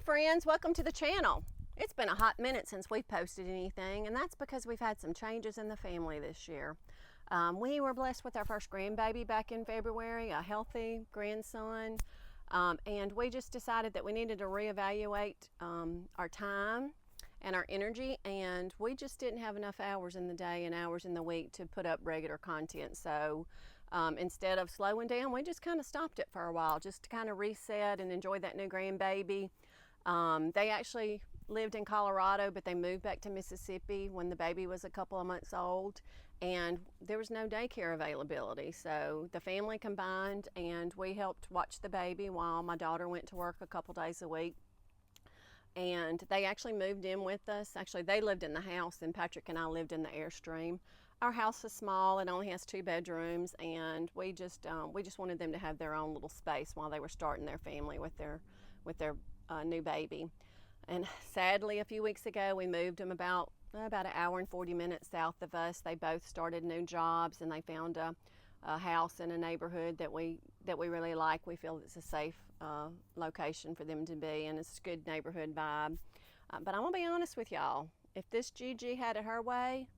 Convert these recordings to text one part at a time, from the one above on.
friends, welcome to the channel. It's been a hot minute since we've posted anything, and that's because we've had some changes in the family this year. We were blessed with our first grandbaby back in February, a healthy grandson, and we just decided that we needed to reevaluate our time and our energy, and we just didn't have enough hours in the day and hours in the week to put up regular content. So instead of slowing down, we just kind of stopped it for a while just to kind of reset and enjoy that new grandbaby. They actually lived in Colorado, but they moved back to Mississippi when the baby was a couple of months old, and there was no daycare availability. So the family combined and we helped watch the baby while my daughter went to work a couple days a week. And they actually moved in with us. Actually, they lived in the house and Patrick and I lived in the Airstream. Our house is small, it only has 2 bedrooms, and we just wanted them to have their own little space while they were starting their family with their new baby. And sadly, a few weeks ago, we moved them about an hour and 40 minutes south of us. They both started new jobs, and they found a house in a neighborhood that we really like. We feel it's a safe location for them to be, and it's a good neighborhood vibe. But I'm gonna be honest with y'all. If this Gigi had it her way,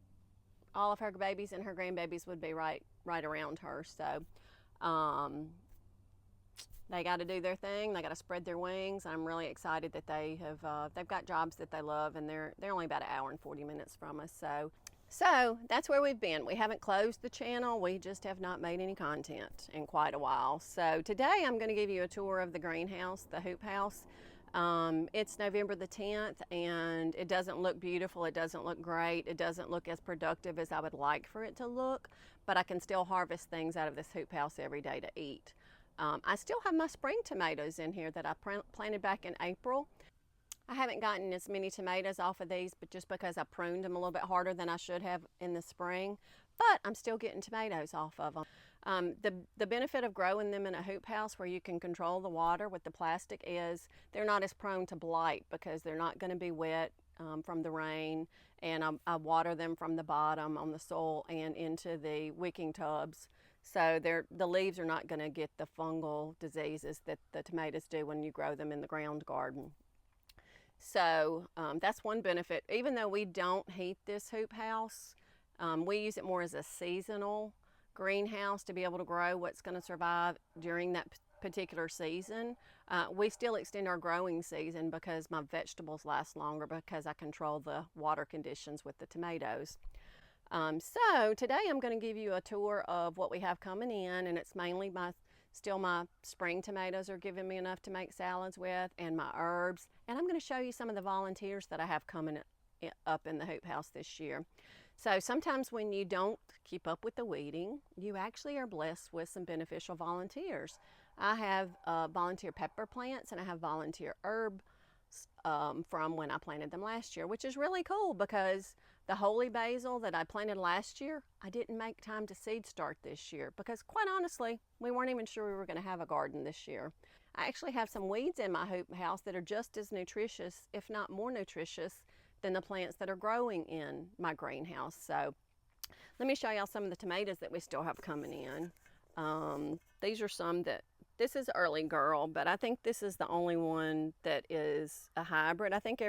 all of her babies and her grandbabies would be right around her. So they got to do their thing. They got to spread their wings. I'm really excited that they've got jobs that they love, and they're only about an hour and 40 minutes from us. So that's where we've been. We haven't closed the channel. We just have not made any content in quite a while. So today I'm going to give you a tour of the greenhouse, the hoop house. It's November the 10th, and it doesn't look beautiful. It doesn't look great. It doesn't look as productive as I would like for it to look, but I can still harvest things out of this hoop house every day to eat. I still have my spring tomatoes in here that I planted back in April. I haven't gotten as many tomatoes off of these, but just because I pruned them a little bit harder than I should have in the spring, but I'm still getting tomatoes off of them. The benefit of growing them in a hoop house where you can control the water with the plastic is they're not as prone to blight because they're not going to be wet from the rain, and I water them from the bottom on the soil and into the wicking tubs. So the leaves are not going to get the fungal diseases that the tomatoes do when you grow them in the ground garden. So that's one benefit. Even though we don't heat this hoop house, we use it more as a seasonal greenhouse to be able to grow what's going to survive during that particular season. We still extend our growing season because my vegetables last longer because I control the water conditions with the tomatoes. So today I'm going to give you a tour of what we have coming in, and it's mainly my spring tomatoes are giving me enough to make salads with, and my herbs, and I'm going to show you some of the volunteers that I have coming up in the hoop house this year. So sometimes when you don't keep up with the weeding, you actually are blessed with some beneficial volunteers. I have volunteer pepper plants, and I have volunteer herb from when I planted them last year, which is really cool because the holy basil that I planted last year, I didn't make time to seed start this year because quite honestly, we weren't even sure we were going to have a garden this year. I actually have some weeds in my hoop house that are just as nutritious, if not more nutritious, than the plants that are growing in my greenhouse. So let me show y'all some of the tomatoes that we still have coming in. These are some that, this is Early Girl, but I think this is the only one that is a hybrid. I think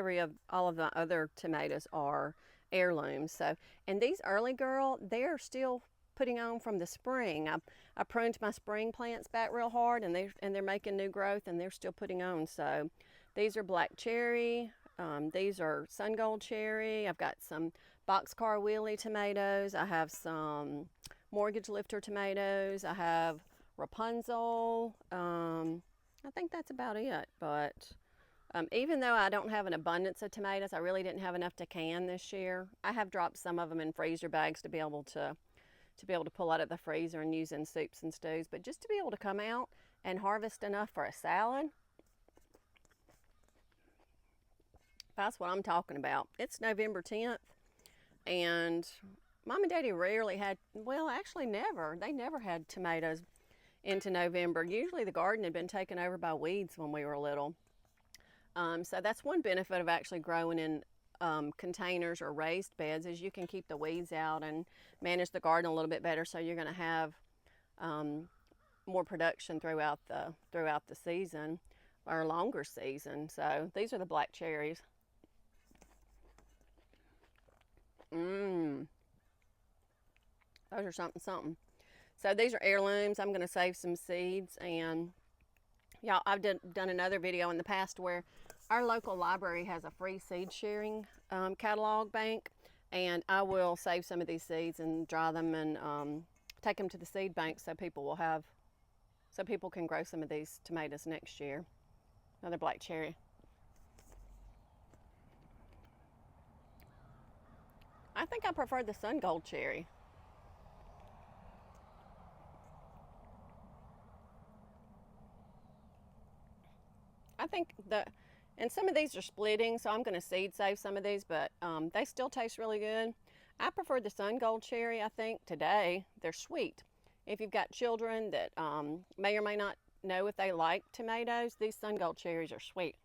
all of the other tomatoes are heirlooms. So, and these Early Girl, they're still putting on from the spring. I pruned my spring plants back real hard, and they're making new growth, and they're still putting on. So these are black cherry. These are sun gold cherry. I've got some boxcar wheelie tomatoes. I have some mortgage lifter tomatoes. I have Rapunzel. I think that's about it. But even though I don't have an abundance of tomatoes, I really didn't have enough to can this year. I have dropped some of them in freezer bags to be able to pull out of the freezer and use in soups and stews. But just to be able to come out and harvest enough for a salad, that's what I'm talking about. It's November 10th, and Mom and Daddy rarely had, well, actually never. They never had tomatoes into November. Usually the garden had been taken over by weeds when we were little. So that's one benefit of actually growing in containers or raised beds is you can keep the weeds out and manage the garden a little bit better, so you're going to have more production throughout the season. or longer season. So these are the black cherries. Mmm. Those are something. So these are heirlooms. I'm going to save some seeds. And y'all, I've done another video in the past where our local library has a free seed sharing catalog bank. And I will save some of these seeds and dry them and take them to the seed bank so people can grow some of these tomatoes next year. Another black cherry. I think I prefer the sun gold cherry. I think and some of these are splitting, so I'm going to seed save some of these, but they still taste really good. I prefer the sun gold cherry. I think today they're sweet. If you've got children that may or may not know if they like tomatoes, these sun gold cherries are sweet.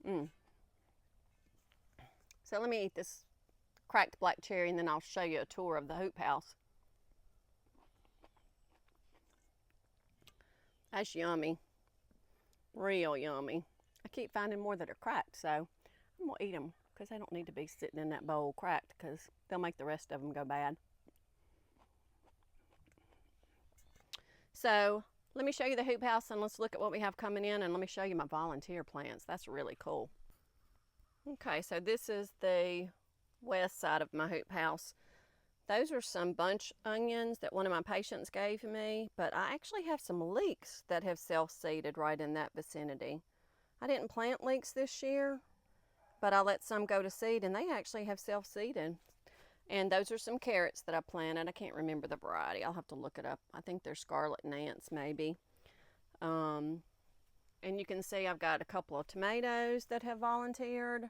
So let me eat this cracked black cherry and then I'll show you a tour of the hoop house. That's yummy. Real yummy. I keep finding more that are cracked, so I'm going to eat them because they don't need to be sitting in that bowl cracked because they'll make the rest of them go bad. So let me show you the hoop house and let's look at what we have coming in, and let me show you my volunteer plants. That's really cool. Okay, so this is the west side of my hoop house. Those are some bunch onions that one of my patients gave me, but I actually have some leeks that have self-seeded right in that vicinity. I didn't plant leeks this year, but I let some go to seed and they actually have self-seeded. And those are some carrots that I planted. I can't remember the variety. I'll have to look it up. I think they're Scarlet Nance maybe. And you can see I've got a couple of tomatoes that have volunteered.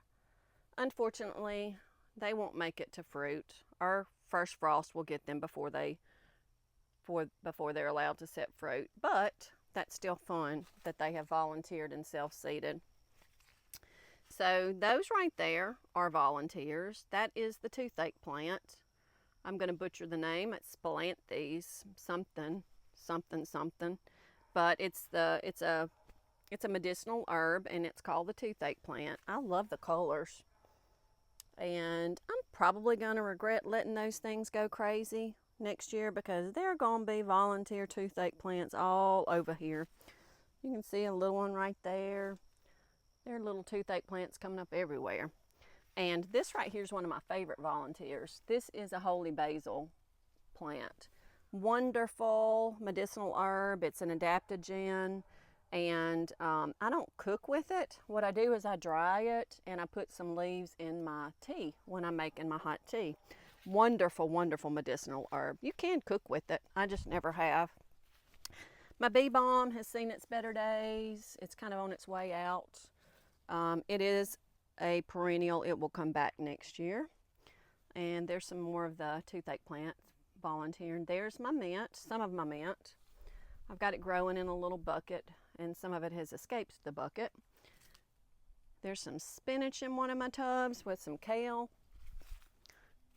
Unfortunately, they won't make it to fruit. Our first frost will get them before they're allowed to set fruit. But that's still fun that they have volunteered and self-seeded. So those right there are volunteers. That is the toothache plant. I'm going to butcher the name. It's Spilanthes something. But it's a medicinal herb and it's called the toothache plant. I love the colors. And I'm probably going to regret letting those things go crazy next year because they're going to be volunteer toothache plants all over here. You can see a little one right there. There are little toothache plants coming up everywhere. And this right here is one of my favorite volunteers. This is a holy basil plant. Wonderful medicinal herb. It's an adaptogen. And I don't cook with it. What I do is I dry it and I put some leaves in my tea when I'm making my hot tea. Wonderful, wonderful medicinal herb. You can cook with it. I just never have. My bee balm has seen its better days. It's kind of on its way out. It is a perennial. It will come back next year. And there's some more of the toothache plant volunteering. There's my mint, some of my mint. I've got it growing in a little bucket and some of it has escaped the bucket. There's some spinach in one of my tubs with some kale.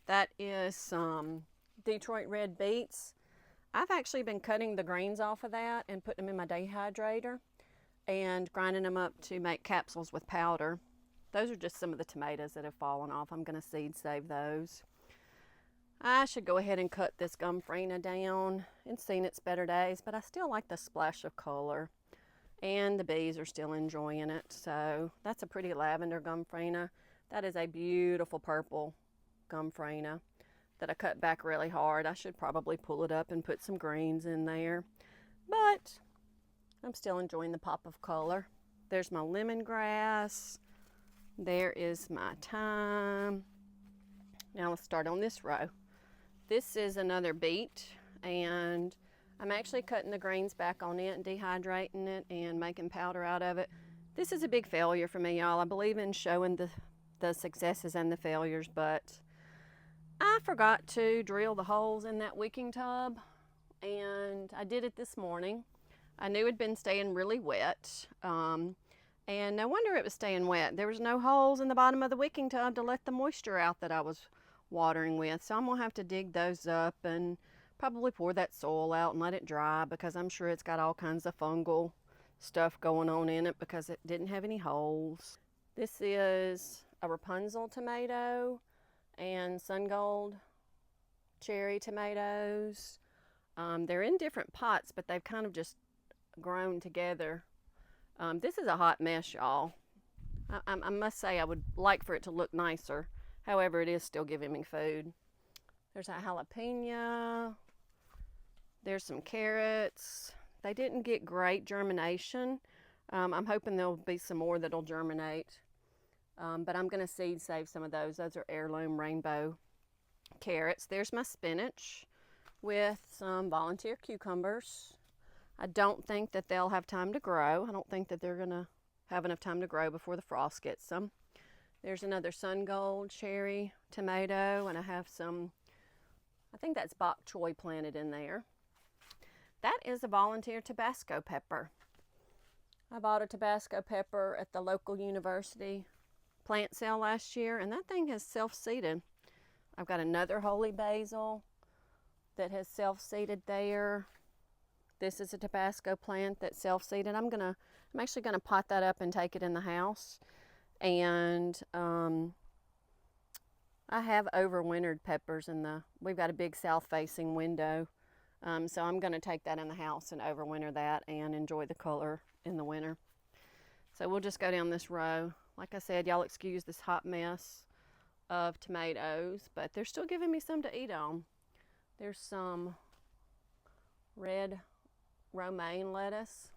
That is some Detroit red beets. I've actually been cutting the greens off of that and putting them in my dehydrator and grinding them up to make capsules with powder. Those are just some of the tomatoes that have fallen off. I'm going to seed save those. I should go ahead and cut this gumfrina down. It's seen its better days, but I still like the splash of color. And the bees are still enjoying it. So that's a pretty lavender gumfrina. That is a beautiful purple gumfrina that I cut back really hard. I should probably pull it up and put some greens in there. But I'm still enjoying the pop of color. There's my lemongrass. There is my thyme. Now let's start on this row. This is another beet, and I'm actually cutting the greens back on it and dehydrating it and making powder out of it. This is a big failure for me, y'all. I believe in showing the successes and the failures, but I forgot to drill the holes in that wicking tub, and I did it this morning. I knew it'd been staying really wet, and no wonder it was staying wet. There was no holes in the bottom of the wicking tub to let the moisture out that I was watering with. So I'm gonna have to dig those up and probably pour that soil out and let it dry because I'm sure it's got all kinds of fungal stuff going on in it because it didn't have any holes. This is a Rapunzel tomato and Sun Gold cherry tomatoes. They're in different pots, but they've kind of just grown together. This is a hot mess, y'all. I must say I would like for it to look nicer. However, it is still giving me food. There's a jalapeno. There's some carrots. They didn't get great germination. I'm hoping there'll be some more that'll germinate. But I'm going to seed save some of those. Those are heirloom rainbow carrots. There's my spinach with some volunteer cucumbers. I don't think that they'll have time to grow. I don't think that they're going to have enough time to grow before the frost gets them. There's another Sun Gold cherry tomato, and I have some, I think that's bok choy planted in there. That is a volunteer Tabasco pepper. I bought a Tabasco pepper at the local university plant sale last year, and that thing has self-seeded. I've got another holy basil that has self-seeded there. This is a Tabasco plant that's self-seeded. I'm actually gonna pot that up and take it in the house. And I have overwintered peppers we've got a big south-facing window. So I'm gonna take that in the house and overwinter that and enjoy the color in the winter. So we'll just go down this row. Like I said, y'all excuse this hot mess of tomatoes, but they're still giving me some to eat on. There's some red romaine lettuce.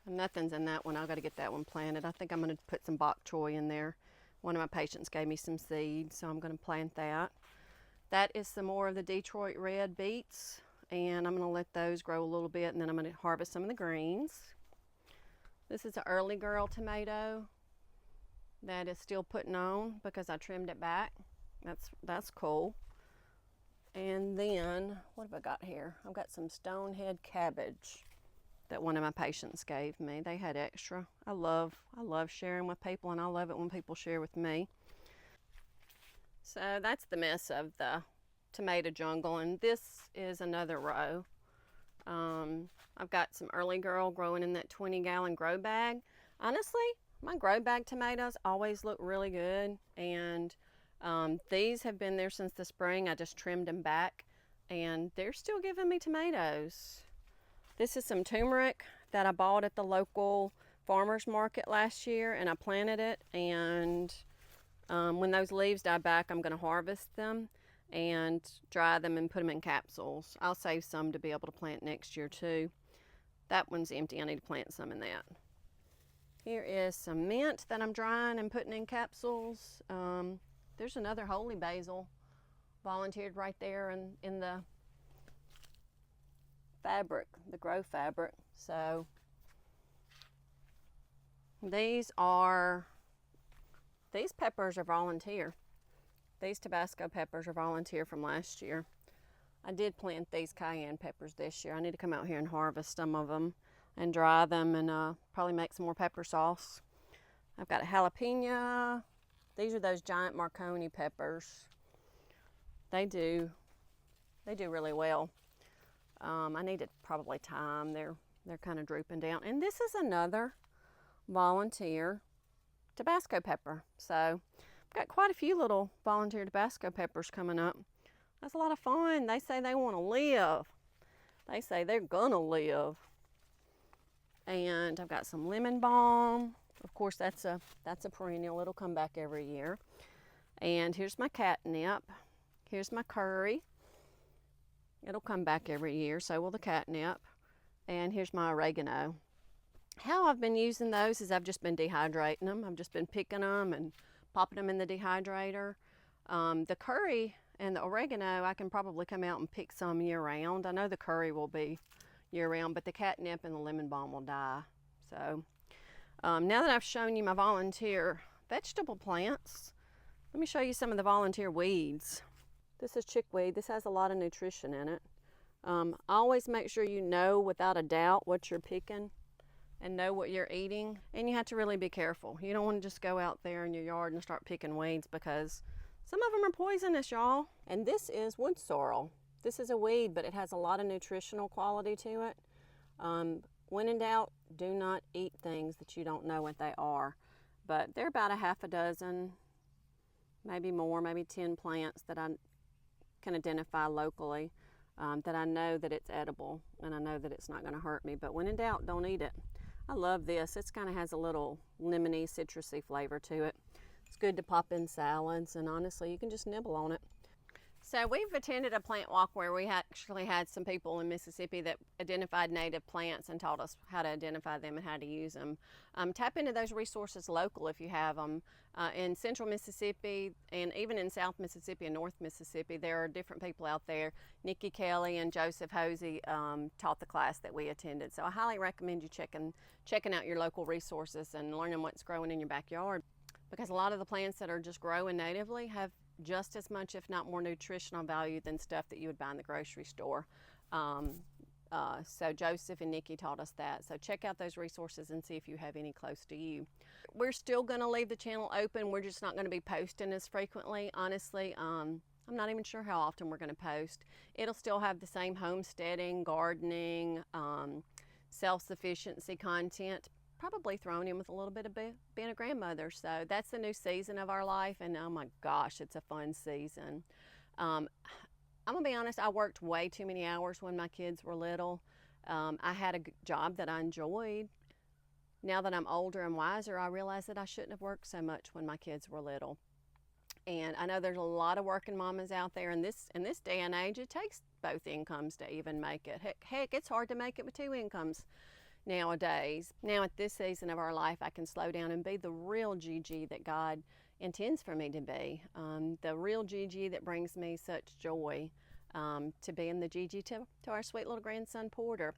Nothing's in that one. I've got to get that one planted. I think I'm going to put some bok choy in there. One of my patients gave me some seeds, so I'm going to plant that. That is some more of the Detroit red beets, and I'm going to let those grow a little bit, and then I'm going to harvest some of the greens. This is an early girl tomato that is still putting on because I trimmed it back. That's cool. And then, what have I got here? I've got some stonehead cabbage that one of my patients gave me. They had extra. I love sharing with people, and I love it when people share with me. So that's the mess of the tomato jungle, and this is another row. I've got some early girl growing in that 20-gallon grow bag. Honestly, my grow bag tomatoes always look really good, and these have been there since the spring. I just trimmed them back, and they're still giving me tomatoes. This is some turmeric that I bought at the local farmer's market last year, and I planted it, and when those leaves die back, I'm going to harvest them and dry them and put them in capsules. I'll save some to be able to plant next year too. That one's empty. I need to plant some in that. Here is some mint that I'm drying and putting in capsules. There's another holy basil volunteered right there in the fabric, the grow fabric. So these peppers are volunteer. These Tabasco peppers are volunteer from last year. I did plant these cayenne peppers this year. I need to come out here and harvest some of them and dry them and probably make some more pepper sauce. I've got a jalapeno. These are those giant Marconi peppers. They do really well. I need to probably tie them. They're kind of drooping down. And this is another volunteer Tabasco pepper. So I've got quite a few little volunteer Tabasco peppers coming up. That's a lot of fun. They say they want to live. They say they're gonna live. And I've got some lemon balm. Of course, that's a perennial. It'll come back every year. And here's my catnip. Here's my curry. It'll come back every year, so will the catnip. And here's my oregano. How I've been using those is I've just been dehydrating them. I've just been picking them and popping them in the dehydrator. The curry and the oregano, I can probably come out and pick some year round. I know the curry will be year round, but the catnip and the lemon balm will die. So now that I've shown you my volunteer vegetable plants, let me show you some of the volunteer weeds. This is chickweed. This has a lot of nutrition in it. Always make sure you know without a doubt what you're picking and know what you're eating. And you have to really be careful. You don't want to just go out there in your yard and start picking weeds because some of them are poisonous, y'all. And this is wood sorrel. This is a weed, but it has a lot of nutritional quality to it. when in doubt, do not eat things that you don't know what they are. But there are about a half a dozen, maybe more, maybe 10 plants that I can identify locally that I know that it's edible and I know that it's not going to hurt me. But when in doubt, don't eat it. I love this. It kind of has a little lemony, citrusy flavor to it. It's good to pop in salads, and honestly, you can just nibble on it. So we've attended a plant walk where we actually had some people in Mississippi that identified native plants and taught us how to identify them and how to use them. Tap into those resources local if you have them. In central Mississippi and even in South Mississippi and North Mississippi, there are different people out there. Nikki Kelly and Joseph Hosey taught the class that we attended. So I highly recommend you checking out your local resources and learning what's growing in your backyard, because a lot of the plants that are just growing natively have just as much, if not more, nutritional value than stuff that you would buy in the grocery store. So Joseph and Nikki taught us that. So check out those resources and see if you have any close to you. We're still going to leave the channel open. We're just not going to be posting as frequently. Honestly, I'm not even sure how often we're going to post. It'll still have the same homesteading, gardening, self-sufficiency content, probably thrown in with a little bit of being a grandmother. So that's the new season of our life, and oh my gosh, it's a fun season. I'm gonna be honest, I worked way too many hours when my kids were little. I had a job that I enjoyed. Now that I'm older and wiser, I realize that I shouldn't have worked so much when my kids were little. And I know there's a lot of working mamas out there in this day and age. It takes both incomes to even make it. Heck, it's hard to make it with two incomes nowadays. Now at this season of our life, I can slow down and be the real Gigi that God intends for me to be. The real Gigi that brings me such joy, to being the Gigi to our sweet little grandson Porter.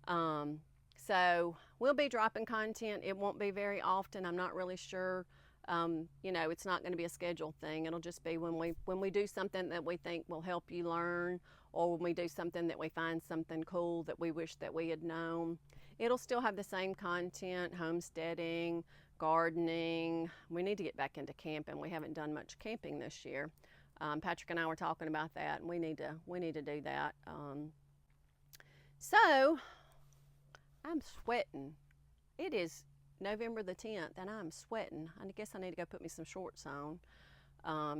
So we'll be dropping content. It won't be very often. I'm not really sure. You know, it's not going to be a scheduled thing. It'll just be when we do something that we think will help you learn, or when we do something that we find something cool that we wish that we had known. It'll still have the same content: homesteading, gardening. We need to get back into camping. We haven't done much camping this year. Patrick and I were talking about that, and we need to do that. So I'm sweating. It is November the 10th, and I'm sweating. I guess I need to go put me some shorts on.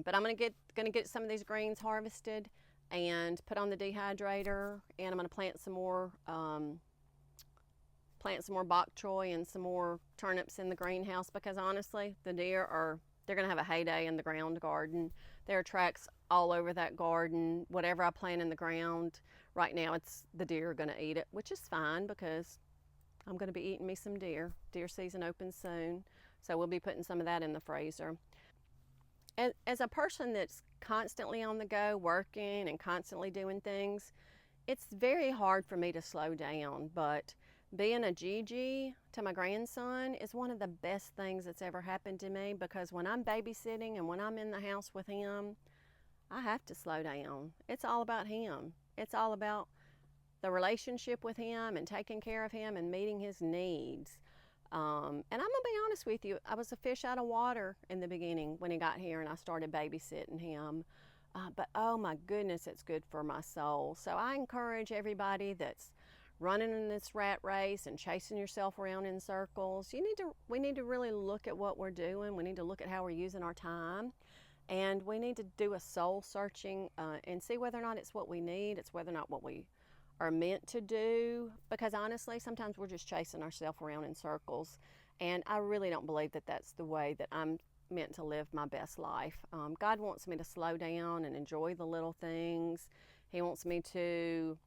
But I'm gonna get some of these greens harvested and put on the dehydrator, and I'm gonna plant some more bok choy and some more turnips in the greenhouse, because honestly, the deer they're gonna have a heyday in the ground garden. There are tracks all over that garden. Whatever I plant in the ground right now, the deer are gonna eat it, which is fine, because I'm going to be eating me some deer. Deer season opens soon, so we'll be putting some of that in the freezer. As a person that's constantly on the go, working and constantly doing things, it's very hard for me to slow down. But being a Gigi to my grandson is one of the best things that's ever happened to me, because when I'm babysitting and when I'm in the house with him, I have to slow down. It's all about him. It's all about the relationship with him and taking care of him and meeting his needs. And I'm gonna be honest with you, I was a fish out of water in the beginning when he got here and I started babysitting him. But oh my goodness, it's good for my soul. So I encourage everybody that's running in this rat race and chasing yourself around in circles, we need to really look at what we're doing. We need to look at how we're using our time. And we need to do a soul searching and see whether or not it's what we need. It's whether or not what we are meant to do, because honestly, sometimes we're just chasing ourselves around in circles, and I really don't believe that that's the way that I'm meant to live my best life. God wants me to slow down and enjoy the little things. He wants me to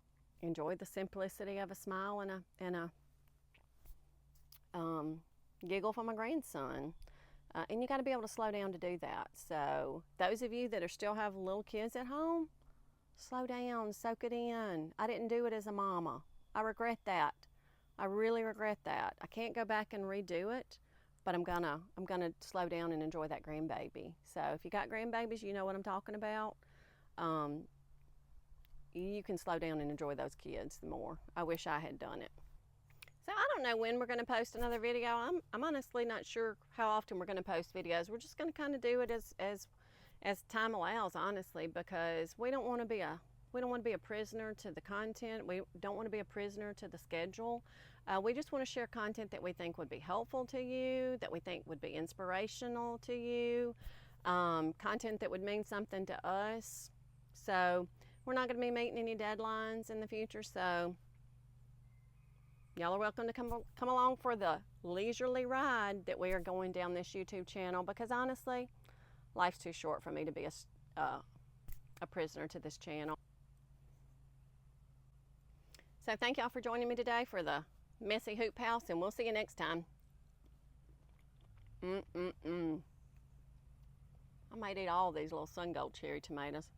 enjoy the simplicity of a smile and a giggle from my grandson. And you got to be able to slow down to do that. So those of you that still have little kids at home, slow down, soak it in. I didn't do it as a mama. I regret that. I really regret that. I can't go back and redo it, but I'm gonna slow down and enjoy that grandbaby. So if you got grandbabies, you know what I'm talking about. You can slow down and enjoy those kids more. I wish I had done it. So I don't know when we're going to post another video. I'm honestly not sure how often we're going to post videos. We're just going to kind of do it as time allows, honestly, because we don't want to be a prisoner to the content. We don't want to be a prisoner to the schedule. We just want to share content that we think would be helpful to you, that we think would be inspirational to you, content that would mean something to us. So we're not going to be meeting any deadlines in the future, so y'all are welcome to come along for the leisurely ride that we are going down this YouTube channel, because honestly, life's too short for me to be a prisoner to this channel. So thank y'all for joining me today for the messy hoop house, and we'll see you next time. I might eat all these little sun gold cherry tomatoes.